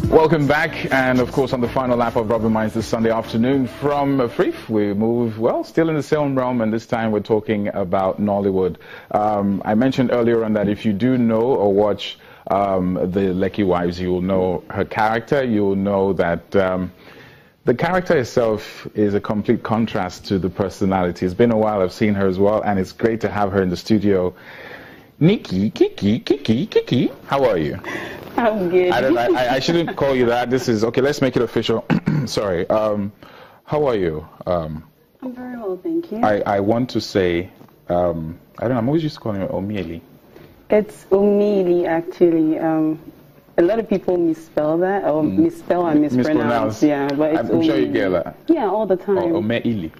Welcome back, and of course on the final lap of Rubbin Minds this Sunday afternoon from Frif, we move, well, still in the film realm, and this time we're talking about Nollywood. I mentioned earlier on that if you do know or watch the Lekki Wives, you will know her character. You will know that the character itself is a complete contrast to the personality. It's been a while I've seen her as well, and it's great to have her in the studio. Kiki, how are you? I'm good. I shouldn't call you that. This is, okay, let's make it official. Sorry. How are you? I'm very well, thank you. I want to say, I don't know, I'm always used to calling it Omeili. It's Omeili, actually. A lot of people misspell that, or misspell and mispronounce. Yeah, but it's I'm sure you get that. Yeah, all the time. Or Omeili.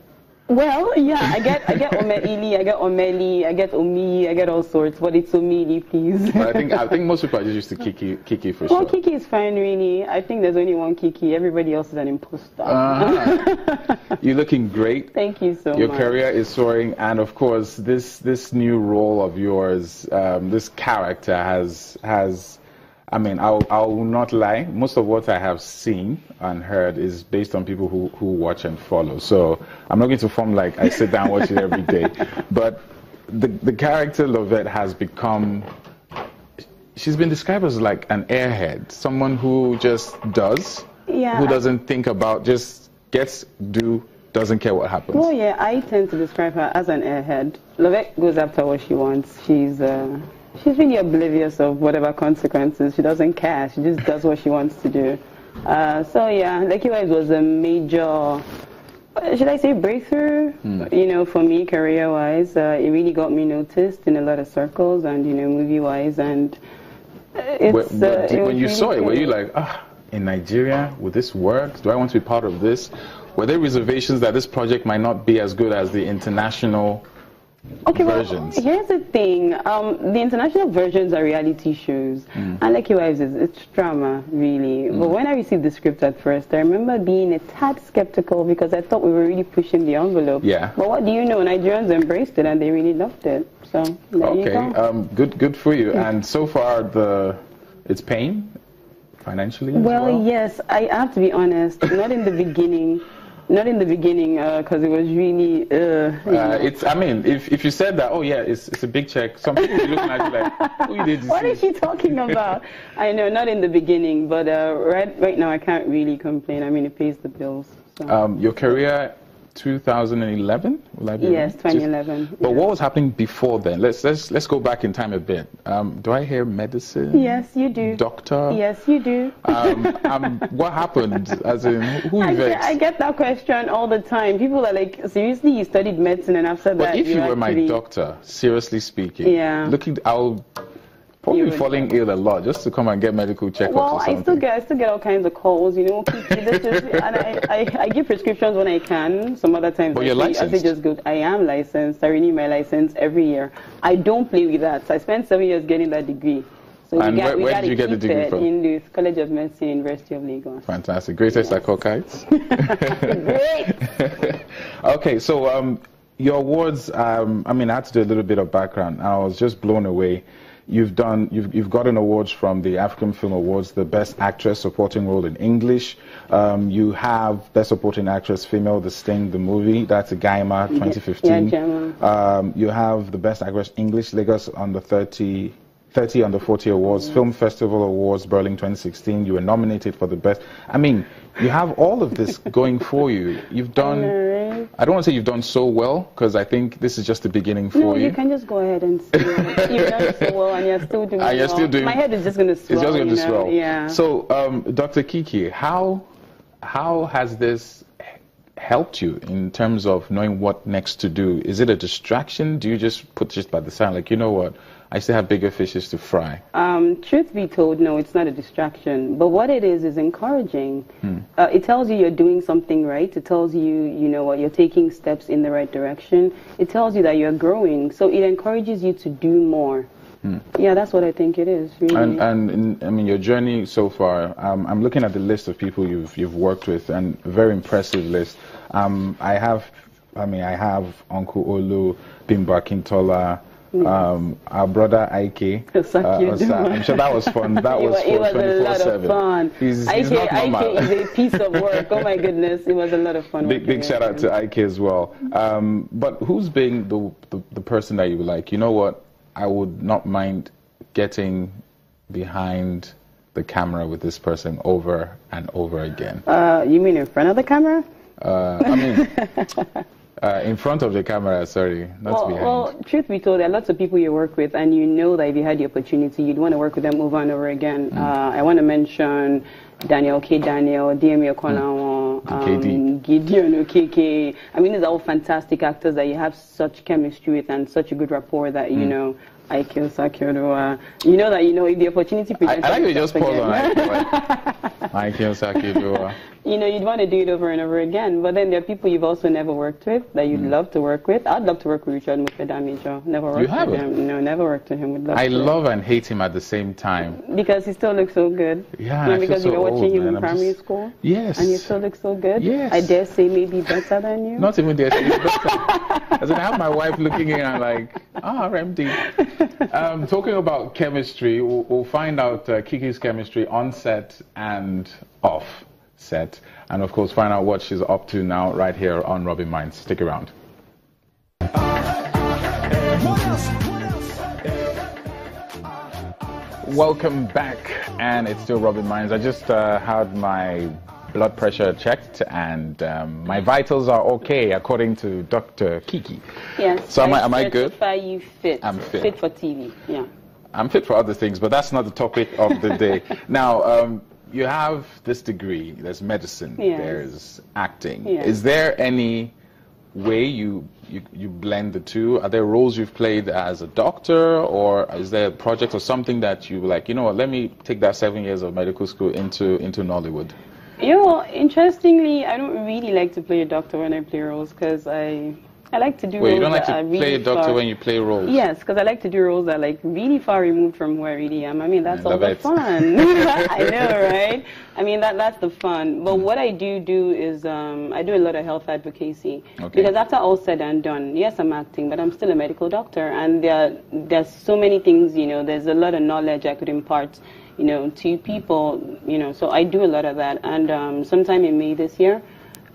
Well, yeah, I get Omeili, I get Omeili, I get Omi, I get all sorts, but it's Omeili, please. But I think most people are just used to Kiki for sure. Well, Kiki is fine, really. I think there's only one Kiki. Everybody else is an imposter. You're looking great. Thank you so much. Your career is soaring, and of course, this new role of yours, this character has. I mean, I'll not lie. Most of what I have seen and heard is based on people who watch and follow. So I'm not going to form like I sit down and watch it every day. But the character Lovette has become, she's been described as like an airhead, someone who just does, who doesn't think about, just gets, doesn't care what happens. Well, yeah, I tend to describe her as an airhead. Lovette goes after what she wants. She's really oblivious of whatever consequences. She doesn't care. She just does what she wants to do. So yeah, Lekki Wives was a major, should I say, breakthrough, you know, for me career-wise. It really got me noticed in a lot of circles and, you know, movie-wise. And when you saw it, were you like, in Nigeria, will this work? Do I want to be part of this? Were there reservations that this project might not be as good as the international versions? Well, here's the thing. The international versions are reality shows, and Lekki Wives it's drama, really. But when I received the script at first, I remember being a tad skeptical because I thought we were really pushing the envelope. Yeah. But what do you know? Nigerians embraced it and they really loved it. So there you go. Good for you. And so far, it's paying financially. Well, yes. I have to be honest. Not in the beginning. Not in the beginning, because it was really. I mean, if you said that, oh yeah, it's a big check. Some people will be looking at you like, who did this? What is she talking about? I know, not in the beginning, but right now I can't really complain. I mean, it pays the bills. So. Your career, 2011? Yes, 2011. But what was happening before then? Let's go back in time a bit. Do I hear medicine? Yes, you do. Doctor? Yes, you do. What happened? As in, who vexed? I get that question all the time. People are like, seriously, you studied medicine and after that. But if you were my doctor, seriously speaking, I'll probably be falling ill a lot just to come and get medical checkups or something. I still get all kinds of calls, you know. And I give prescriptions when I can. Some other times, but you're licensed. I say just go. I am licensed. I renew my license every year. I don't play with that. So I spent 7 years getting that degree. So and where did you get the degree from? In the College of Medicine, University of Lagos. Fantastic. Greatest like kites. Great. Okay, so your awards. I mean, I had to do a little bit of background. I was just blown away. You've gotten awards from the African Film Awards, the Best Actress Supporting Role in English. You have Best Supporting Actress Female, The Sting, the movie. That's a Gaima 2015. You have the Best Actress English, Lagos Under 30 Under 40 Awards, Film Festival Awards, Berlin 2016. You were nominated for the best. I mean, you have all of this going for you. You've done. I don't want to say you've done so well, because I think this is just the beginning for you. No, you can just go ahead and say you've done so well and you're still doing well. My head is just going to swell. It's just going to swell. Yeah. So, Dr. Kiki, how has this helped you in terms of knowing what next to do? Is it a distraction? Do you just put just by the side, like, you know what, I still have bigger fishes to fry? Truth be told, no, it's not a distraction. But what it is encouraging. It tells you you're doing something right. It tells you, you know what, you're taking steps in the right direction. It tells you that you're growing. So it encourages you to do more. Yeah, that's what I think it is. Really. And I mean, your journey so far. I'm looking at the list of people you've worked with, and a very impressive list. I have Uncle Olu, Bimba Kintola, Our brother Ike. I'm sure that was fun. That was it was a lot of fun. He's not normal. Ike is a piece of work. Oh my goodness, it was a lot of fun. Big shout out to Ike as well. But who's being the person that you like? You know what? I would not mind getting behind the camera with this person over and over again. You mean in front of the camera? I mean, in front of the camera, sorry, not behind. Well, truth be told, there are lots of people you work with, and you know that if you had the opportunity, you'd want to work with them over and over again. I want to mention Daniel, DMA Okolawo, Gideon Kiki. I mean, these are all fantastic actors that you have such chemistry with and such a good rapport that, you know, Aikyo Sakyodoa. You know that, if the opportunity presents I like to just pause on Aikyo Sakyodoa. You know, you'd want to do it over and over again. But then there are people you've also never worked with that you'd love to work with. I'd love to work with Richard Mufedamijo. Never worked with him. No, never worked with him. I love and hate him at the same time. Because he still looks so good. Yeah, and because so you were watching him in I'm primary school. Yes. And you still look so good. Yes. I dare say maybe better than you. Not even dare say better. As in, I have my wife looking in and like, RMD. Talking about chemistry, we'll find out Kiki's chemistry on set and off set, and of course find out what she's up to now right here on Rubbin Minds. Stick around. Welcome back, and it's still Rubbin Minds. I just had my blood pressure checked, and my vitals are okay according to Dr. Kiki. Yes. So am I good? You fit. I'm fit. Fit for TV. Yeah. I'm fit for other things, but that's not the topic of the day. Now, you have this degree. There's medicine. Yes. There's acting. Yes. Is there any way you blend the two? Are there roles you've played as a doctor, or is there a project or something that you like, you know what, let me take that 7 years of medical school into Nollywood? You know, interestingly, I don't really like to play a doctor when I play roles because I like to do roles. Wait, you don't like to really play a doctor when you play roles? Yes, because I like to do roles that are like really far removed from who I really am. I mean, that's all the fun. I know, right? I mean, that's the fun. But what I do is I do a lot of health advocacy. Okay. Because after all said and done, yes, I'm acting, but I'm still a medical doctor. And there's so many things, you know, there's a lot of knowledge I could impart, you know, to people, you know, so I do a lot of that. And sometime in May this year,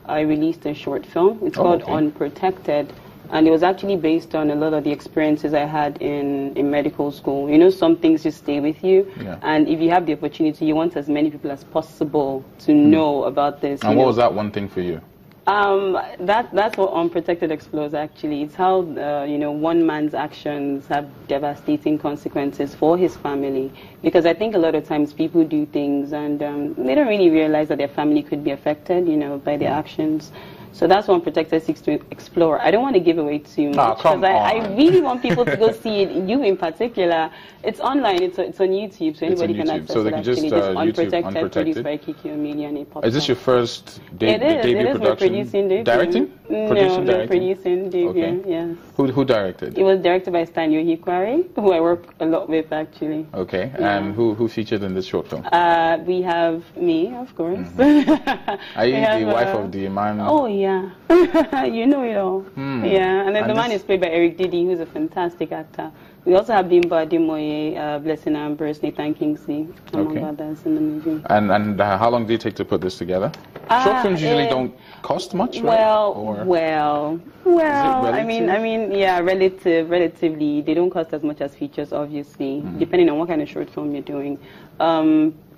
I released a short film. It's called Unprotected, and it was actually based on a lot of the experiences I had in medical school. You know, some things just stay with you, and if you have the opportunity, you want as many people as possible to know about this. And what was that one thing for you? That's what Unprotected explores actually. It's how, you know, one man's actions have devastating consequences for his family. Because I think a lot of times people do things and they don't really realize that their family could be affected, you know, by their actions. So that's what Unprotected seeks to explore. I don't want to give away too much because I really want people to go see it. You in particular, it's online. It's on YouTube, so anybody can access so it. Actually, just Unprotected, produced by Kiki, Omeili, and it pops. Is this your first debut production? It is my producing debut. Directing? No, producing debut. Okay. Yes. Who directed? It was directed by Stan Yohikwari, who I work a lot with actually. Okay, and who featured in this short film? We have me, of course. Are you the wife of the man? Oh yeah, you know it all. Yeah, and then the man is played by Eric Didi, who's a fantastic actor. We also have Bimba Ademoye, Blessing Ambrose, Nathan Kingsley, among others in the movie. And how long did it take to put this together? Short films usually don't cost much, right? Well, I mean, yeah, relatively, they don't cost as much as features, obviously, depending on what kind of short film you're doing.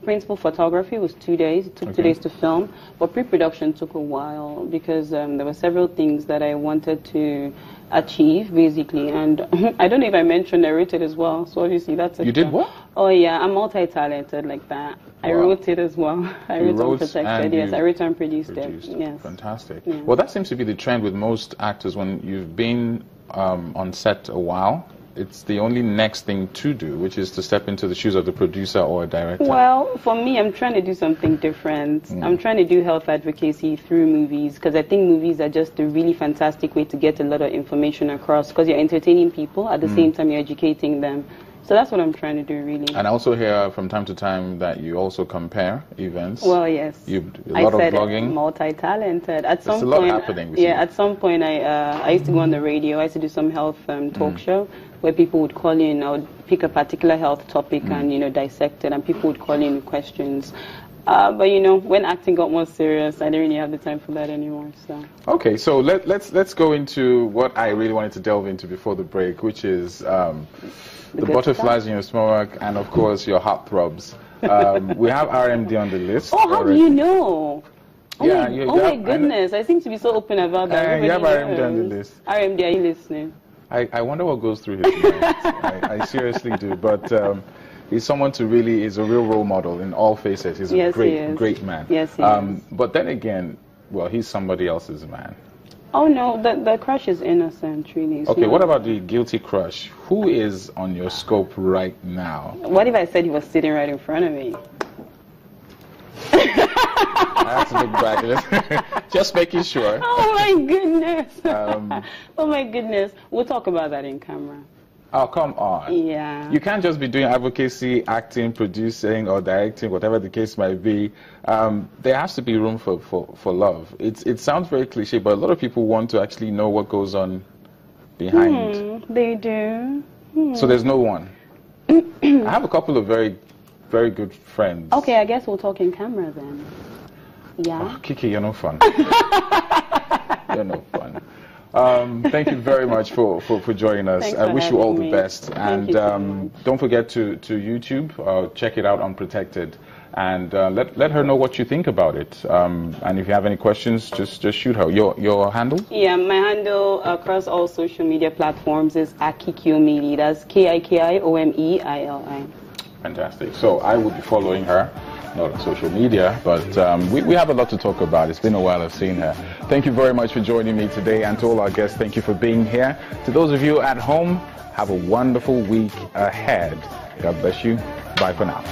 Principal photography was 2 days. It took 2 days to film, but pre-production took a while because there were several things that I wanted to achieve, basically. And I don't know if I mentioned I wrote it as well, so obviously that's a... You did what? Oh yeah, I'm multi-talented like that. I wrote it as well. I wrote Unprotected, yes. I wrote and produced it. Yes. Fantastic. Yeah. Well, that seems to be the trend with most actors when you've been on set a while. It's the only next thing to do, which is to step into the shoes of the producer or a director. Well, for me, I'm trying to do something different. I'm trying to do health advocacy through movies because I think movies are just a really fantastic way to get a lot of information across because you're entertaining people at the same time you're educating them. So that's what I'm trying to do, really. And I also hear from time to time that you also compare events. Well, yes. A lot of blogging. Multi-talented. At some There's a point, lot happening. At some point, I used to go on the radio. I used to do some health talk show. where people would call in. I would pick a particular health topic and, you know, dissect it, and people would call in with questions. But you know, when acting got more serious, I didn't really have the time for that anymore. So okay, so let's go into what I really wanted to delve into before the break, which is the butterflies in your stomach, and of course your heartthrobs. We have RMD on the list. Oh, how already. do you know? Oh, yeah, my goodness, I seem to be so open about that. You have RMD on the list. RMD, are you listening? I wonder what goes through his mind. I seriously do, but. He's someone to really is a real role model in all faces. He's a great man. Yes, he is. But then again, well, he's somebody else's man. Oh no, the crush is innocent, really. Okay, what about the guilty crush? Who is on your scope right now? What if I said he was sitting right in front of me? I have to look back. Just making sure. Oh my goodness. Oh my goodness. We'll talk about that in camera. Oh, come on. Yeah. You can't just be doing advocacy, acting, producing, or directing, whatever the case might be. There has to be room for love. It sounds very cliche, but a lot of people want to actually know what goes on behind. They do. So there's no one. I have a couple of very, very good friends. Okay, I guess we'll talk in camera then. Yeah. Oh, Kiki, you're no fun. You're no fun. Thank you very much for joining us. Thanks I wish you all the me. best. And don't forget to YouTube, check it out Unprotected, and let her know what you think about it. And if you have any questions, just shoot her. Your handle? Yeah, my handle across all social media platforms is Kiki Omeili. That's KIKIOMEILI. Fantastic. So I will be following her. Not on social media, but we have a lot to talk about. It's been a while I've seen her. Thank you very much for joining me today, and to all our guests, thank you for being here. To those of you at home, have a wonderful week ahead. God bless you. Bye for now.